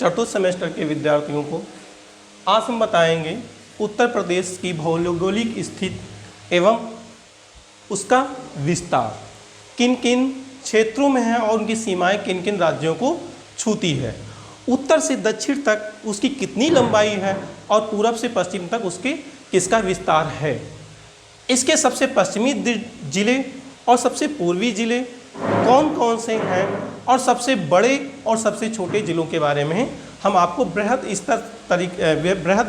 चतुर्थ सेमेस्टर के विद्यार्थियों को आज हम बताएंगे उत्तर प्रदेश की भौगोलिक स्थिति एवं उसका विस्तार किन किन क्षेत्रों में है और उनकी सीमाएं किन किन राज्यों को छूती है, उत्तर से दक्षिण तक उसकी कितनी लंबाई है और पूरब से पश्चिम तक उसके किसका विस्तार है, इसके सबसे पश्चिमी जिले और सबसे पूर्वी जिले कौन कौन से हैं और सबसे बड़े और सबसे छोटे जिलों के बारे में हम आपको बृहद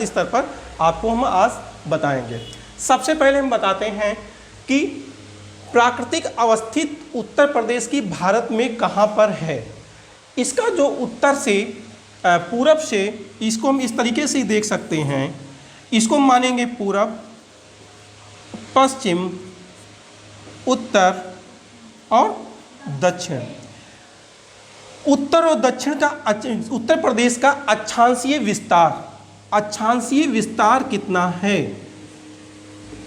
स्तर पर आपको हम आज बताएंगे। सबसे पहले हम बताते हैं कि प्राकृतिक अवस्थित उत्तर प्रदेश की भारत में कहाँ पर है। इसका जो उत्तर से पूरब से, इसको हम इस तरीके से देख सकते हैं, इसको हम मानेंगे पूरब, पश्चिम, उत्तर और दक्षिण। उत्तर और दक्षिण का उत्तर प्रदेश का अक्षांशीय विस्तार कितना है,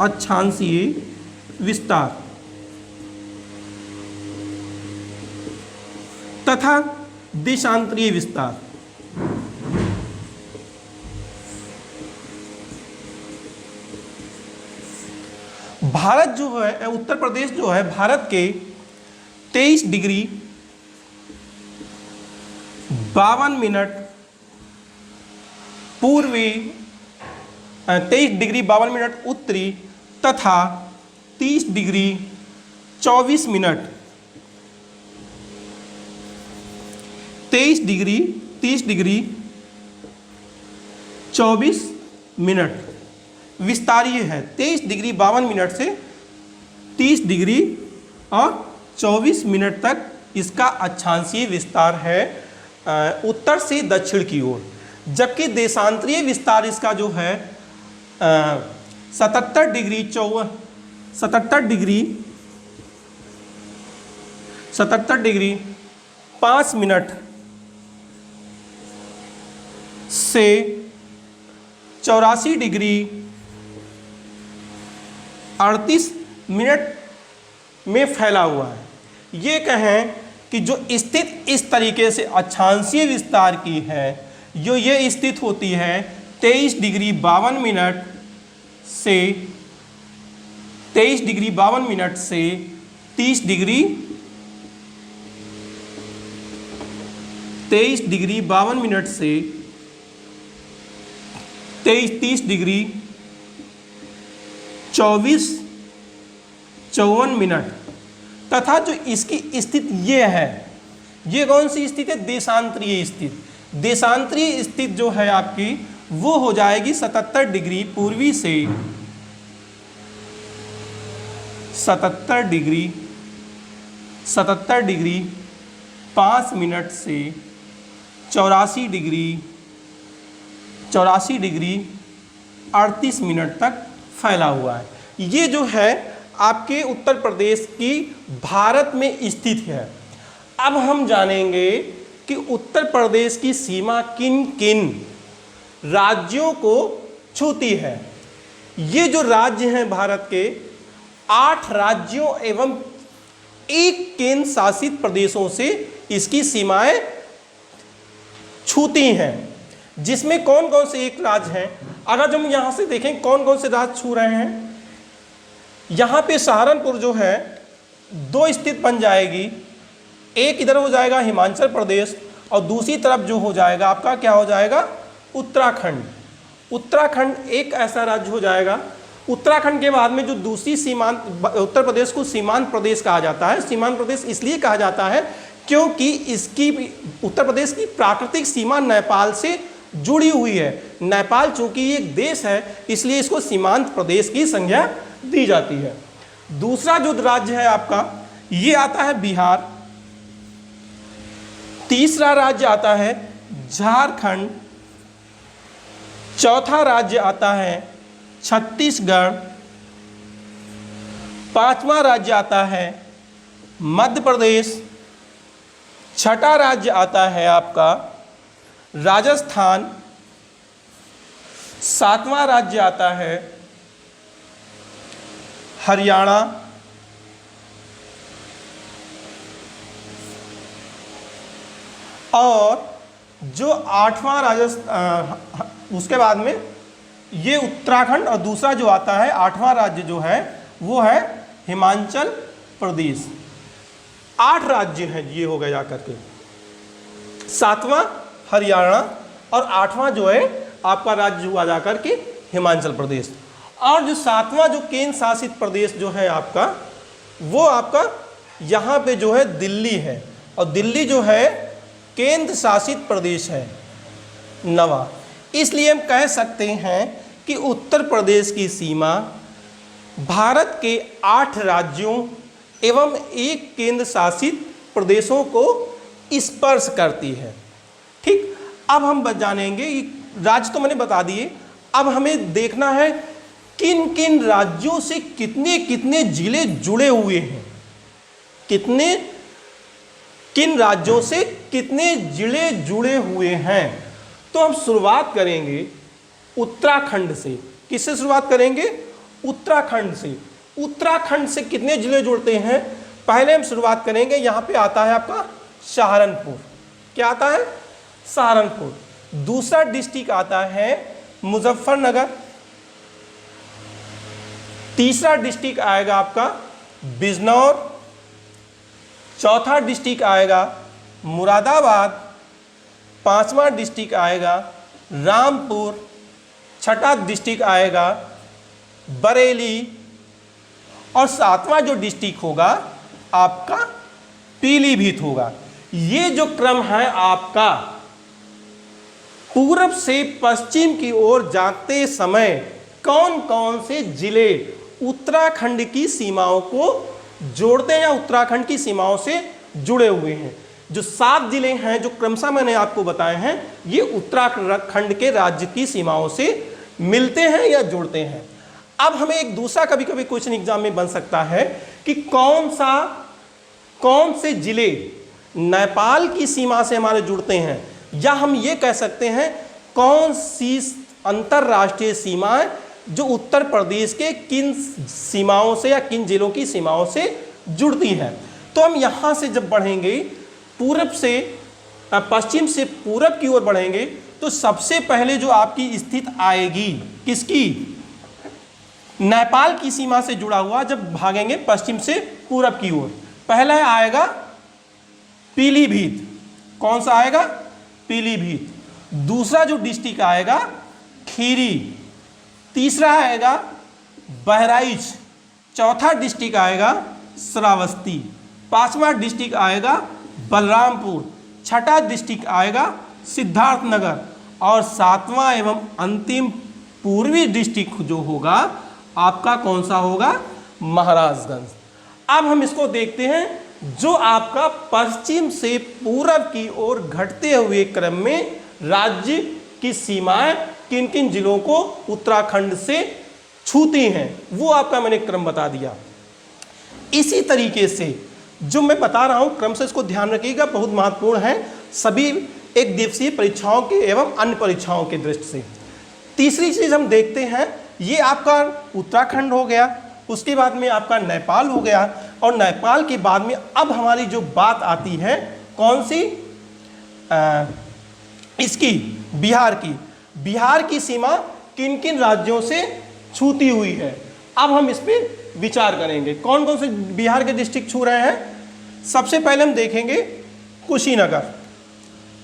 अक्षांशीय विस्तार तथा देशांतरीय विस्तार। भारत जो है, उत्तर प्रदेश जो है भारत के 23 डिग्री 52 मिनट पूर्वी, 23 डिग्री 52 मिनट उत्तरी तथा 30 डिग्री 24 मिनट 30 डिग्री 24 मिनट विस्तारीय है। 23 डिग्री 52 मिनट से 30 डिग्री और 24 मिनट तक इसका अक्षांशीय विस्तार है उत्तर से दक्षिण की ओर, जबकि देशांतरीय विस्तार इसका जो है 77 डिग्री 5 मिनट से 84 डिग्री 38 मिनट में फैला हुआ है। ये कहें कि जो स्थित इस तरीके से अक्षांशीय विस्तार की है, जो ये स्थित होती है 23 डिग्री 52 मिनट से 30 डिग्री 52 मिनट से 30 डिग्री 54 मिनट तथा जो इसकी स्थिति ये है, ये कौन सी स्थिति है, देशांतरीय स्थिति। देशांतरीय स्थिति जो है आपकी वो हो जाएगी 77 डिग्री पूर्वी से 77 डिग्री 5 मिनट से 84 डिग्री 38 मिनट तक फैला हुआ है। ये जो है आपके उत्तर प्रदेश की भारत में स्थित है। अब हम जानेंगे कि उत्तर प्रदेश की सीमा किन किन राज्यों को छूती है। ये जो राज्य हैं भारत के 8 राज्यों एवं 1 केंद्र शासित प्रदेशों से इसकी सीमाएं छूती हैं, जिसमें कौन कौन से 1 राज्य हैं। अगर हम यहां से देखें कौन कौन से राज्य छू रहे हैं, यहाँ पे सहारनपुर जो है 2 स्थित बन जाएगी, एक इधर हो जाएगा हिमाचल प्रदेश और दूसरी तरफ जो हो जाएगा आपका क्या हो जाएगा, उत्तराखंड। उत्तराखंड एक ऐसा राज्य हो जाएगा। उत्तराखंड के बाद में जो दूसरी सीमांत, उत्तर प्रदेश को सीमांत प्रदेश कहा जाता है। सीमांत प्रदेश इसलिए कहा जाता है क्योंकि इसकी उत्तर प्रदेश की प्राकृतिक सीमा नेपाल से जुड़ी हुई है। नेपाल चूंकि एक देश है इसलिए इसको सीमांत प्रदेश की संज्ञा दी जाती है। दूसरा जो राज्य है आपका ये आता है बिहार। तीसरा राज्य आता है झारखंड। चौथा राज्य आता है छत्तीसगढ़। पांचवा राज्य आता है मध्य प्रदेश। छठा राज्य आता है आपका राजस्थान। सातवां राज्य आता है हरियाणा। और जो 8वां राजस्थान, उसके बाद में ये उत्तराखंड, और दूसरा जो आता है 8वां राज्य जो है वो है हिमाचल प्रदेश। 8 राज्य हैं ये हो गए जाकर के। 7वां हरियाणा और 8वां जो है आपका राज्य हुआ जाकर के हिमाचल प्रदेश। और जो 7वां जो केंद्र शासित प्रदेश जो है आपका, वो आपका यहाँ पे जो है दिल्ली है, और दिल्ली जो है केंद्र शासित प्रदेश है 9वां। इसलिए हम कह सकते हैं कि उत्तर प्रदेश की सीमा भारत के 8 राज्यों एवं 1 केंद्र शासित प्रदेशों को स्पर्श करती है। ठीक, अब हम जानेंगे, राज्य तो मैंने बता दिए, अब हमें देखना है किन किन राज्यों से कितने कितने जिले जुड़े हुए हैं, किन राज्यों से कितने जिले जुड़े हुए हैं। तो हम शुरुआत करेंगे उत्तराखंड से। किससे शुरुआत करेंगे? उत्तराखंड से। उत्तराखंड से कितने जिले जुड़ते हैं? पहले हम शुरुआत करेंगे, यहाँ पे आता है आपका सहारनपुर। क्या आता है? सहारनपुर। दूसरा डिस्ट्रिक्ट आता है मुजफ्फरनगर। तीसरा डिस्ट्रिक्ट आएगा आपका बिजनौर। चौथा डिस्ट्रिक्ट आएगा मुरादाबाद। 5वां डिस्ट्रिक्ट आएगा रामपुर। छठा डिस्ट्रिक्ट आएगा बरेली। और 7वां जो डिस्ट्रिक्ट होगा आपका पीलीभीत होगा। ये जो क्रम है आपका पूरब से पश्चिम की ओर जाते समय कौन कौन से जिले उत्तराखंड की सीमाओं को जोड़ते हैं या उत्तराखंड की सीमाओं से जुड़े हुए हैं। जो 7 जिले हैं जो क्रमशः मैंने आपको बताए हैं, ये उत्तराखंड के राज्य की सीमाओं से मिलते हैं या जुड़ते हैं। अब हमें एक दूसरा कभी कभी क्वेश्चन एग्जाम में बन सकता है कि कौन से जिले नेपाल की सीमा से हमारे जुड़ते हैं, या हम ये कह सकते हैं कौन सी अंतरराष्ट्रीय सीमाएं जो उत्तर प्रदेश के किन सीमाओं से या किन जिलों की सीमाओं से जुड़ती हैं। तो हम यहाँ से जब बढ़ेंगे पूरब से पश्चिम से पूरब की ओर बढ़ेंगे तो सबसे पहले जो आपकी स्थित आएगी किसकी? नेपाल की सीमा से जुड़ा हुआ। जब भागेंगे पश्चिम से पूरब की ओर, पहला आएगा पीलीभीत। कौन सा आएगा? पीलीभीत। दूसरा जो डिस्ट्रिक्ट आएगा खीरी। तीसरा आएगा बहराइच। चौथा डिस्ट्रिक्ट आएगा श्रावस्ती। 5वां डिस्ट्रिक्ट आएगा बलरामपुर। छठा डिस्ट्रिक्ट आएगा सिद्धार्थनगर। और 7वां एवं अंतिम पूर्वी डिस्ट्रिक्ट जो होगा आपका कौन सा होगा? महाराजगंज। अब हम इसको देखते हैं, जो आपका पश्चिम से पूरब की ओर घटते हुए क्रम में राज्य की सीमाएं किन किन जिलों को उत्तराखंड से छूती हैं, वो आपका मैंने क्रम बता दिया। इसी तरीके से जो मैं बता रहा हूं क्रम से इसको ध्यान रखिएगा, बहुत महत्वपूर्ण है सभी एक दिवसीय परीक्षाओं के एवं अन्य परीक्षाओं के दृष्टि से। तीसरी चीज हम देखते हैं, ये आपका उत्तराखंड हो गया, उसके बाद में आपका नेपाल हो गया, और नेपाल के बाद में अब हमारी जो बात आती है कौन सी? इसकी बिहार की। बिहार की सीमा किन किन राज्यों से छूती हुई है, अब हम इस पर विचार करेंगे। कौन कौन से बिहार के डिस्ट्रिक्ट छू रहे हैं? सबसे पहले हम देखेंगे कुशीनगर।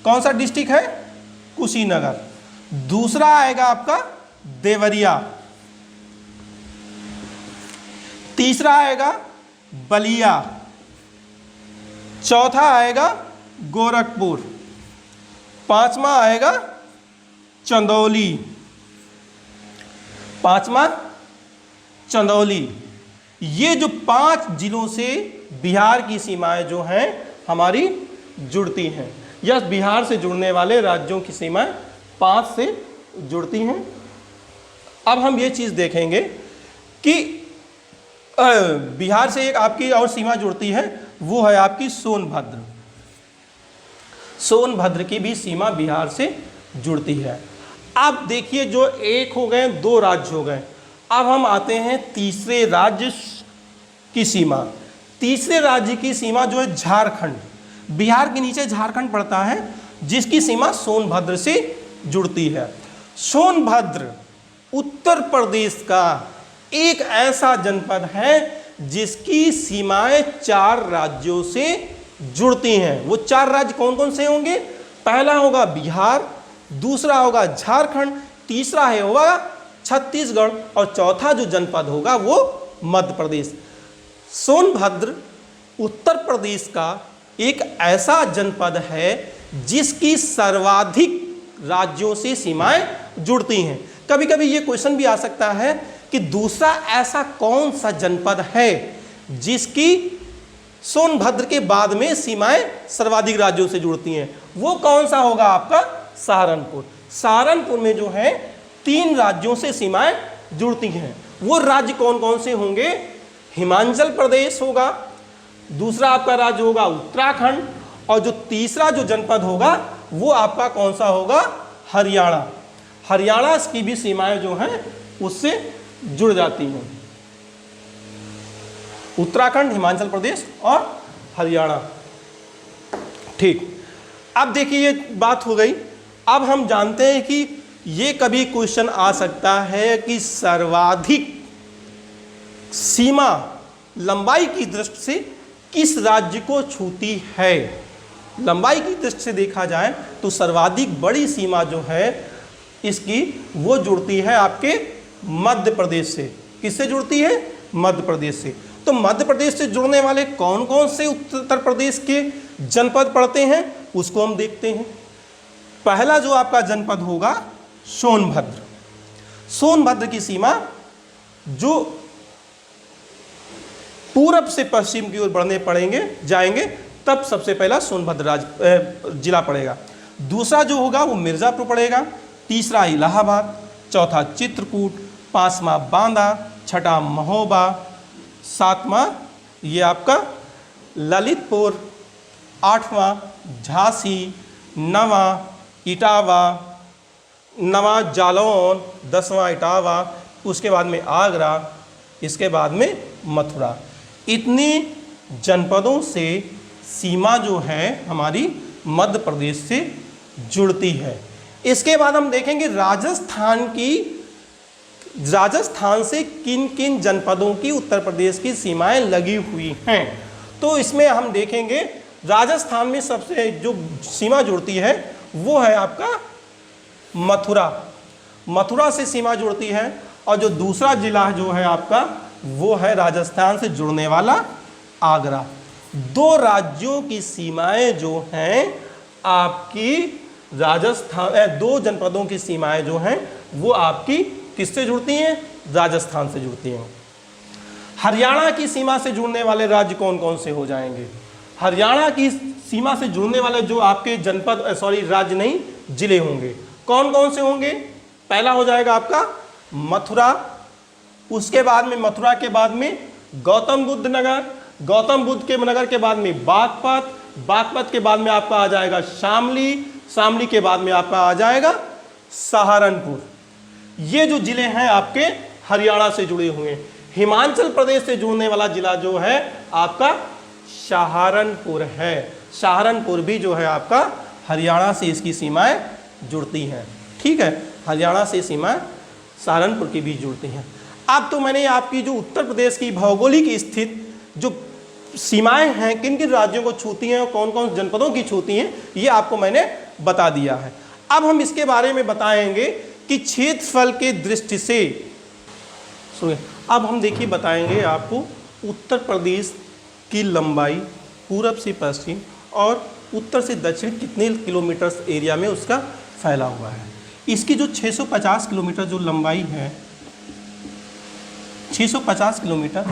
कौन सा डिस्ट्रिक्ट है? कुशीनगर। दूसरा आएगा आपका देवरिया। तीसरा आएगा बलिया। चौथा आएगा गोरखपुर। 5वां आएगा चंदौली। 5वां चंदौली। ये जो 5 जिलों से बिहार की सीमाएं जो हैं हमारी जुड़ती हैं, या बिहार से जुड़ने वाले राज्यों की सीमाएं 5 से जुड़ती हैं। अब हम ये चीज़ देखेंगे कि बिहार से एक आपकी और सीमा जुड़ती है, वो है आपकी सोनभद्र। सोनभद्र की भी सीमा बिहार से जुड़ती है। अब देखिए, जो एक हो गए 2 राज्य हो गए, अब हम आते हैं तीसरे राज्य की सीमा। तीसरे राज्य की सीमा जो है झारखंड। बिहार के नीचे झारखंड पड़ता है, जिसकी सीमा सोनभद्र से जुड़ती है। सोनभद्र उत्तर प्रदेश का एक ऐसा जनपद है जिसकी सीमाएं 4 राज्यों से जुड़ती हैं। वो 4 राज्य कौन कौन से होंगे? पहला होगा बिहार, दूसरा होगा झारखंड, तीसरा होगा छत्तीसगढ़ और चौथा जो जनपद होगा वो मध्य प्रदेश। सोनभद्र उत्तर प्रदेश का एक ऐसा जनपद है जिसकी सर्वाधिक राज्यों से सीमाएं जुड़ती हैं। कभी कभी ये क्वेश्चन भी आ सकता है कि दूसरा ऐसा कौन सा जनपद है जिसकी सोनभद्र के बाद में सीमाएं सर्वाधिक राज्यों से जुड़ती हैं। वो कौन सा होगा? आपका सहारनपुर। सहारनपुर में जो है 3 राज्यों से सीमाएं जुड़ती हैं। वो राज्य कौन कौन से होंगे? हिमाचल प्रदेश होगा, दूसरा आपका राज्य होगा उत्तराखंड और जो तीसरा जो जनपद होगा वो आपका कौन सा होगा? हरियाणा। हरियाणा की भी सीमाएं जो हैं उससे जुड़ जाती हैं। उत्तराखंड, हिमाचल प्रदेश और हरियाणा। ठीक, अब देखिए ये बात हो गई। अब हम जानते हैं कि ये कभी क्वेश्चन आ सकता है कि सर्वाधिक सीमा लंबाई की दृष्टि से किस राज्य को छूती है। लंबाई की दृष्टि से देखा जाए तो सर्वाधिक बड़ी सीमा जो है इसकी वो जुड़ती है आपके मध्य प्रदेश से। किससे जुड़ती है? मध्य प्रदेश से। तो मध्य प्रदेश से जुड़ने वाले कौन कौन से उत्तर प्रदेश के जनपद पड़ते हैं उसको हम देखते हैं। पहला जो आपका जनपद होगा सोनभद्र। सोनभद्र की सीमा जो पूरब से पश्चिम की ओर बढ़ने जाएंगे तब सबसे पहला सोनभद्र जिला पड़ेगा। दूसरा जो होगा वो मिर्ज़ापुर पड़ेगा, तीसरा इलाहाबाद, चौथा चित्रकूट, 5वां बांदा, 6वां महोबा, 7वां ये आपका ललितपुर, 8वां झांसी, 9वां इटावा, 9वां जालौन, 10वां इटावा, उसके बाद में आगरा, इसके बाद में मथुरा। इतनी जनपदों से सीमा जो है हमारी मध्य प्रदेश से जुड़ती है। इसके बाद हम देखेंगे राजस्थान से किन किन जनपदों की उत्तर प्रदेश की सीमाएं लगी हुई हैं। तो इसमें हम देखेंगे राजस्थान में सबसे जो सीमा जुड़ती है वो है आपका मथुरा। मथुरा से सीमा जुड़ती है और जो दूसरा जिला जो है आपका वो है राजस्थान से जुड़ने वाला आगरा। 2 राज्यों की सीमाएं जो हैं आपकी राजस्थान, 2 जनपदों की सीमाएं जो हैं वो आपकी किससे जुड़ती हैं? राजस्थान से जुड़ती हैं। हरियाणा की सीमा से जुड़ने वाले राज्य कौन कौन से हो जाएंगे? हरियाणा की सीमा से जुड़ने वाले जो आपके राज्य नहीं, जिले होंगे कौन कौन से होंगे? पहला हो जाएगा आपका मथुरा, उसके बाद में मथुरा के बाद में गौतम बुद्ध नगर, गौतम बुद्ध के नगर के बाद में बागपत, बागपत के बाद में आपका आ जाएगा शामली, शामली के बाद में आपका आ जाएगा सहारनपुर। ये जो जिले हैं आपके हरियाणा से जुड़े हुए हैं। हिमाचल प्रदेश से जुड़ने वाला जिला जो है आपका सहारनपुर है। सहारनपुर भी जो है आपका हरियाणा से इसकी सीमाएं जुड़ती हैं। ठीक है, हरियाणा से सीमाएं सहारनपुर की भी जुड़ती हैं। अब तो मैंने आपकी जो उत्तर प्रदेश की भौगोलिक स्थिति जो सीमाएं हैं किन किन राज्यों को छूती हैं और कौन कौन जनपदों की छूती हैं ये आपको मैंने बता दिया है। अब हम इसके बारे में बताएंगे कि क्षेत्रफल के दृष्टि से सुनिए। अब हम देखिए बताएंगे आपको उत्तर प्रदेश की लंबाई पूरब से पश्चिम और उत्तर से दक्षिण कितने किलोमीटर एरिया में उसका फैला हुआ है। इसकी जो 650 किलोमीटर जो लंबाई है, 650 किलोमीटर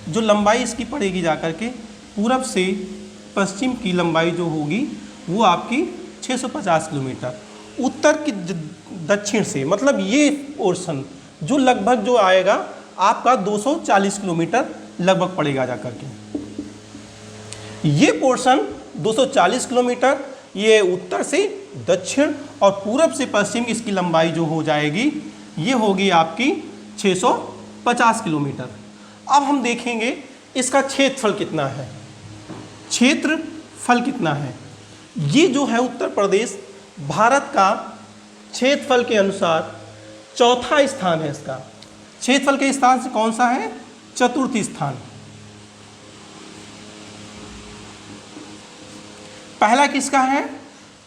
जो लंबाई इसकी पड़ेगी जाकर के पूरब से पश्चिम की लंबाई जो होगी वो आपकी 650 किलोमीटर। उत्तर की दक्षिण से मतलब ये पोर्शन जो लगभग जो आएगा आपका 240 किलोमीटर लगभग पड़ेगा जाकर के। ये पोर्शन 240 किलोमीटर ये उत्तर से दक्षिण और पूरब से पश्चिम इसकी लंबाई जो हो जाएगी ये होगी आपकी 650 किलोमीटर। अब हम देखेंगे इसका क्षेत्रफल कितना है। क्षेत्रफल कितना है ये जो है उत्तर प्रदेश भारत का क्षेत्रफल के अनुसार चौथा स्थान है। इसका क्षेत्रफल के स्थान से कौन सा है? चतुर्थ स्थान। पहला किसका है?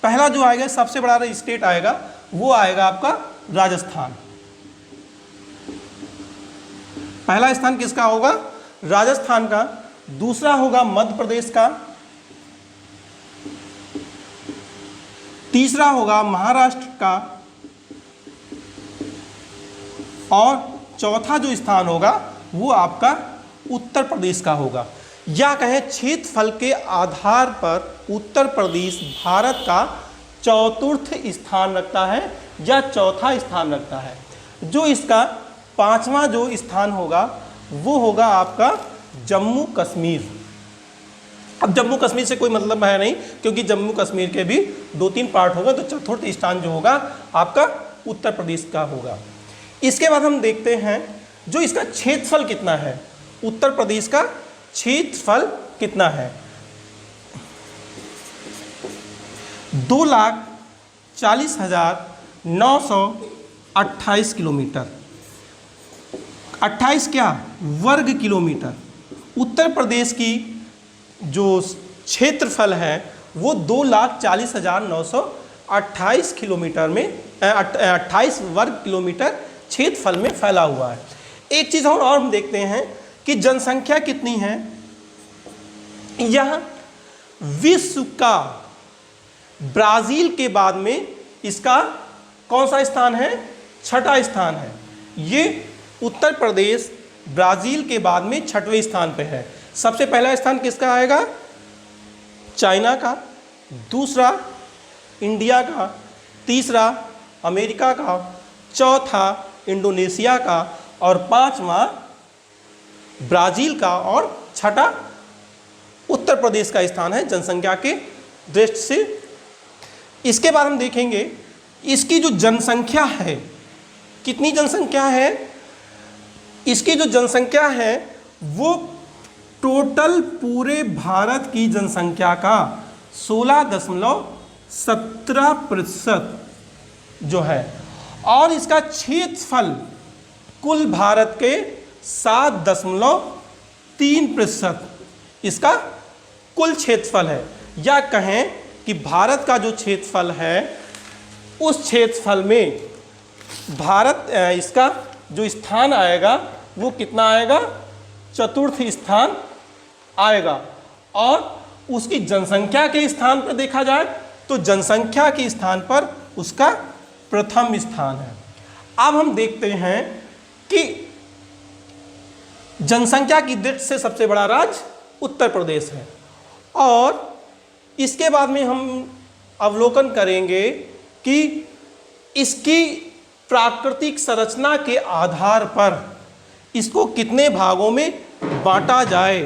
पहला जो आएगा सबसे बड़ा स्टेट आएगा वो आएगा आपका राजस्थान। पहला स्थान किसका होगा? राजस्थान का। दूसरा होगा मध्य प्रदेश का। तीसरा होगा महाराष्ट्र का। और चौथा जो स्थान होगा वो आपका उत्तर प्रदेश का होगा। या कहें क्षेत्रफल के आधार पर उत्तर प्रदेश भारत का चतुर्थ स्थान रखता है या चौथा स्थान रखता है। जो इसका पांचवा जो स्थान होगा वो होगा आपका जम्मू कश्मीर। अब जम्मू कश्मीर से कोई मतलब है नहीं, क्योंकि जम्मू कश्मीर के भी 2-3 पार्ट होगा, तो चतुर्थ स्थान जो होगा आपका उत्तर प्रदेश का होगा। इसके बाद हम देखते हैं जो इसका क्षेत्रफल कितना है। उत्तर प्रदेश का क्षेत्रफल कितना है? 2,40,928 किलोमीटर। 28 क्या? वर्ग किलोमीटर। उत्तर प्रदेश की जो क्षेत्रफल है वो 2,40,928 किलोमीटर में 28 वर्ग किलोमीटर क्षेत्रफल में फैला हुआ है। एक चीज़ और हम देखते हैं कि जनसंख्या कितनी है। यह विश्व का ब्राज़ील के बाद में इसका कौन सा स्थान है? छठा स्थान है। ये उत्तर प्रदेश ब्राज़ील के बाद में छठवें स्थान पे है। सबसे पहला स्थान किसका आएगा? चाइना का। दूसरा इंडिया का। तीसरा अमेरिका का। चौथा इंडोनेशिया का। और पांचवा ब्राज़ील का। और छठा उत्तर प्रदेश का स्थान है जनसंख्या के दृष्टि से। इसके बाद हम देखेंगे इसकी जो जनसंख्या है, कितनी जनसंख्या है? इसकी जो जनसंख्या है वो टोटल पूरे भारत की जनसंख्या का 16.17% जो है। और इसका क्षेत्रफल कुल भारत के 7.3% इसका कुल क्षेत्रफल है। या कहें कि भारत का जो क्षेत्रफल है उस क्षेत्रफल में भारत इसका जो स्थान आएगा वो कितना आएगा? चतुर्थ स्थान आएगा। और उसकी जनसंख्या के स्थान पर देखा जाए तो जनसंख्या के स्थान पर उसका प्रथम स्थान है। अब हम देखते हैं कि जनसंख्या की दृष्टि से सबसे बड़ा राज्य उत्तर प्रदेश है। और इसके बाद में हम अवलोकन करेंगे कि इसकी प्राकृतिक संरचना के आधार पर इसको कितने भागों में बांटा जाए।